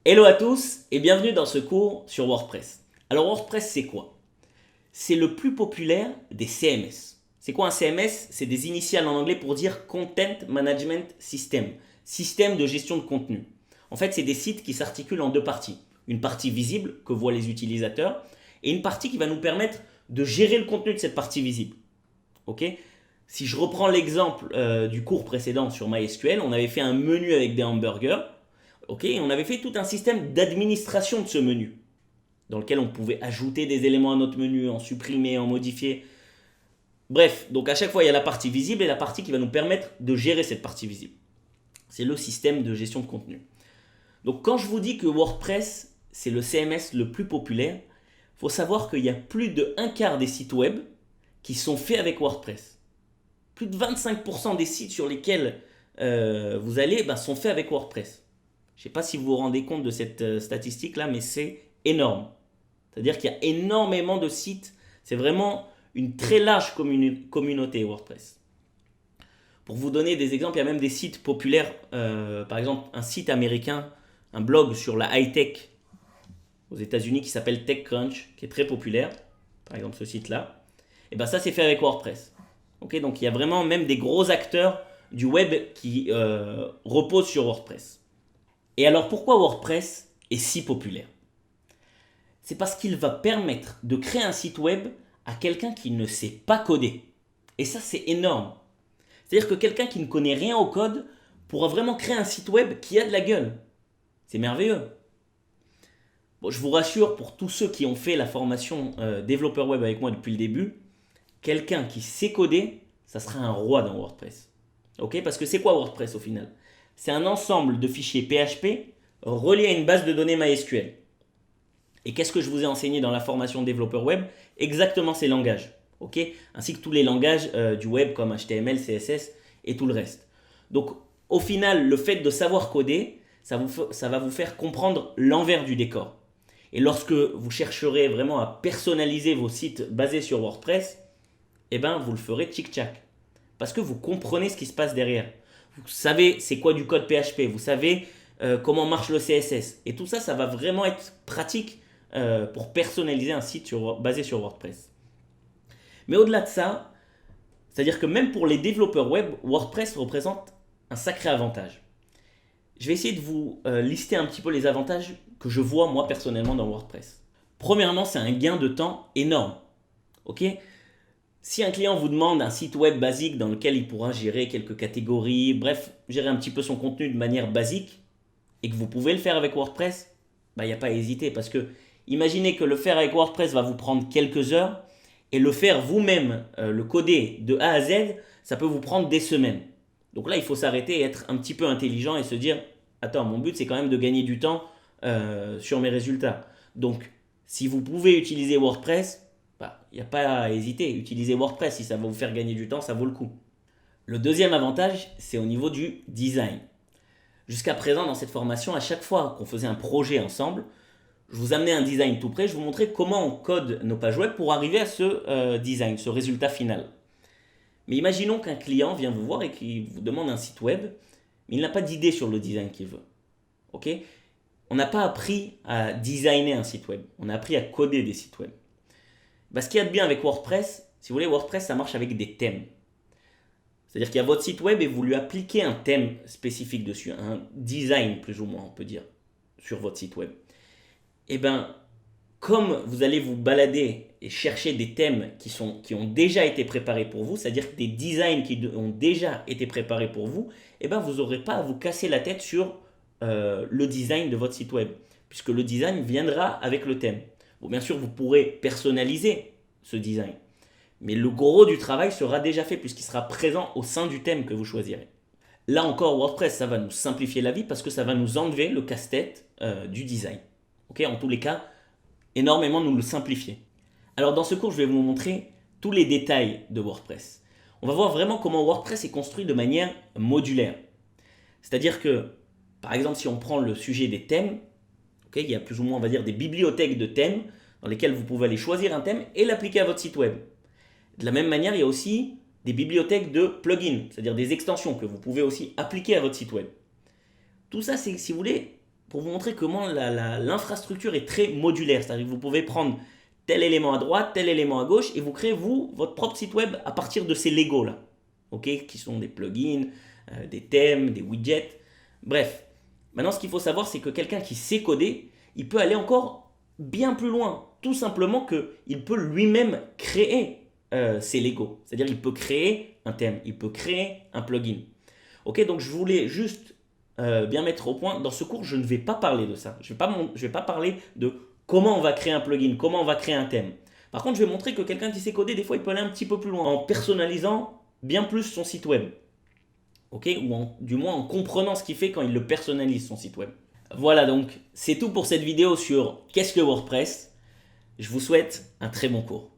Hello à tous et bienvenue dans ce cours sur WordPress. Alors WordPress c'est quoi? C'est le plus populaire des CMS. C'est quoi un CMS? C'est des initiales en anglais pour dire Content Management System, système de gestion de contenu. En fait c'est des sites qui s'articulent en deux parties. Une partie visible que voient les utilisateurs et une partie qui va nous permettre de gérer le contenu de cette partie visible. Ok? Si je reprends l'exemple du cours précédent sur MySQL, on avait fait un menu avec des hamburgers. Ok, on avait fait tout un système d'administration de ce menu, dans lequel on pouvait ajouter des éléments à notre menu, en supprimer, en modifier. Bref, donc à chaque fois, il y a la partie visible et la partie qui va nous permettre de gérer cette partie visible. C'est le système de gestion de contenu. Donc quand je vous dis que WordPress, c'est le CMS le plus populaire, il faut savoir qu'il y a plus de un quart des sites web qui sont faits avec WordPress. Plus de 25% des sites sur lesquels vous allez sont faits avec WordPress. Je ne sais pas si vous vous rendez compte de cette statistique-là, mais c'est énorme. C'est-à-dire qu'il y a énormément de sites. C'est vraiment une très large communauté WordPress. Pour vous donner des exemples, il y a même des sites populaires. Par exemple, un site américain, un blog sur la high-tech aux États-Unis qui s'appelle TechCrunch, qui est très populaire. Par exemple, ce site-là. Et bien ça, c'est fait avec WordPress. Okay, donc il y a vraiment même des gros acteurs du web qui reposent sur WordPress. Et alors pourquoi WordPress est si populaire? C'est parce qu'il va permettre de créer un site web à quelqu'un qui ne sait pas coder. Et ça c'est énorme. C'est-à-dire que quelqu'un qui ne connaît rien au code pourra vraiment créer un site web qui a de la gueule. C'est merveilleux. Bon, je vous rassure, pour tous ceux qui ont fait la formation développeur web avec moi depuis le début, quelqu'un qui sait coder, ça sera un roi dans WordPress. Ok? Parce que c'est quoi WordPress au final? C'est un ensemble de fichiers PHP reliés à une base de données MySQL. Et qu'est-ce que je vous ai enseigné dans la formation développeur web? Exactement ces langages. Ok? Ainsi que tous les langages du web comme HTML, CSS et tout le reste. Donc au final, le fait de savoir coder, ça va vous faire comprendre l'envers du décor. Et lorsque vous chercherez vraiment à personnaliser vos sites basés sur WordPress, eh ben, vous le ferez tchic-tchac. Parce que vous comprenez ce qui se passe derrière. Vous savez c'est quoi du code PHP, vous savez comment marche le CSS. Et tout ça, ça va vraiment être pratique pour personnaliser un site basé sur WordPress. Mais au-delà de ça, c'est-à-dire que même pour les développeurs web, WordPress représente un sacré avantage. Je vais essayer de vous lister un petit peu les avantages que je vois moi personnellement dans WordPress. Premièrement, c'est un gain de temps énorme. Ok? Si un client vous demande un site web basique dans lequel il pourra gérer quelques catégories, bref, gérer un petit peu son contenu de manière basique, et que vous pouvez le faire avec WordPress, il n'y a pas à hésiter parce que imaginez que le faire avec WordPress va vous prendre quelques heures et le faire vous-même, le coder de A à Z, ça peut vous prendre des semaines. Donc là, il faut s'arrêter et être un petit peu intelligent et se dire, attends, mon but c'est quand même de gagner du temps sur mes résultats. Donc, si vous pouvez utiliser WordPress, il n'y a pas à hésiter. Utilisez WordPress, si ça va vous faire gagner du temps, ça vaut le coup. Le deuxième avantage, c'est au niveau du design. Jusqu'à présent, dans cette formation, à chaque fois qu'on faisait un projet ensemble, je vous amenais un design tout prêt, je vous montrais comment on code nos pages web pour arriver à ce design, ce résultat final. Mais imaginons qu'un client vient vous voir et qu'il vous demande un site web, mais il n'a pas d'idée sur le design qu'il veut. Ok? On n'a pas appris à designer un site web, on a appris à coder des sites web. Ce qu'il y a de bien avec WordPress, si vous voulez, WordPress, ça marche avec des thèmes. C'est-à-dire qu'il y a votre site web et vous lui appliquez un thème spécifique dessus, un design plus ou moins, on peut dire, sur votre site web. Et bien, comme vous allez vous balader et chercher des thèmes qui ont déjà été préparés pour vous, c'est-à-dire des designs qui ont déjà été préparés pour vous, et ben vous n'aurez pas à vous casser la tête sur le design de votre site web, puisque le design viendra avec le thème. Bon, bien sûr, vous pourrez personnaliser ce design, mais le gros du travail sera déjà fait puisqu'il sera présent au sein du thème que vous choisirez. Là encore, WordPress, ça va nous simplifier la vie parce que ça va nous enlever le casse-tête du design. Okay, en tous les cas, énormément nous le simplifier. Alors dans ce cours, je vais vous montrer tous les détails de WordPress. On va voir vraiment comment WordPress est construit de manière modulaire. C'est-à-dire que, par exemple, si on prend le sujet des thèmes, il y a plus ou moins, on va dire, des bibliothèques de thèmes dans lesquelles vous pouvez aller choisir un thème et l'appliquer à votre site web. De la même manière, il y a aussi des bibliothèques de plugins, c'est-à-dire des extensions que vous pouvez aussi appliquer à votre site web. Tout ça, c'est, si vous voulez, pour vous montrer comment l'infrastructure est très modulaire. C'est-à-dire que vous pouvez prendre tel élément à droite, tel élément à gauche, et vous créez, votre propre site web à partir de ces Legos-là, qui sont des plugins, des thèmes, des widgets. Bref, maintenant, ce qu'il faut savoir, c'est que quelqu'un qui sait coder, il peut aller encore bien plus loin. Tout simplement qu'il peut lui-même créer ces Legos. C'est-à-dire qu'il peut créer un thème, il peut créer un plugin. Donc je voulais juste bien mettre au point. Dans ce cours, je ne vais pas parler de ça. Je ne vais pas parler de comment on va créer un plugin, comment on va créer un thème. Par contre, je vais montrer que quelqu'un qui sait coder, des fois, il peut aller un petit peu plus loin en personnalisant bien plus son site web. Ou du moins en comprenant ce qu'il fait quand il le personnalise, son site web. Voilà, donc c'est tout pour cette vidéo sur qu'est-ce que WordPress. Je vous souhaite un très bon cours.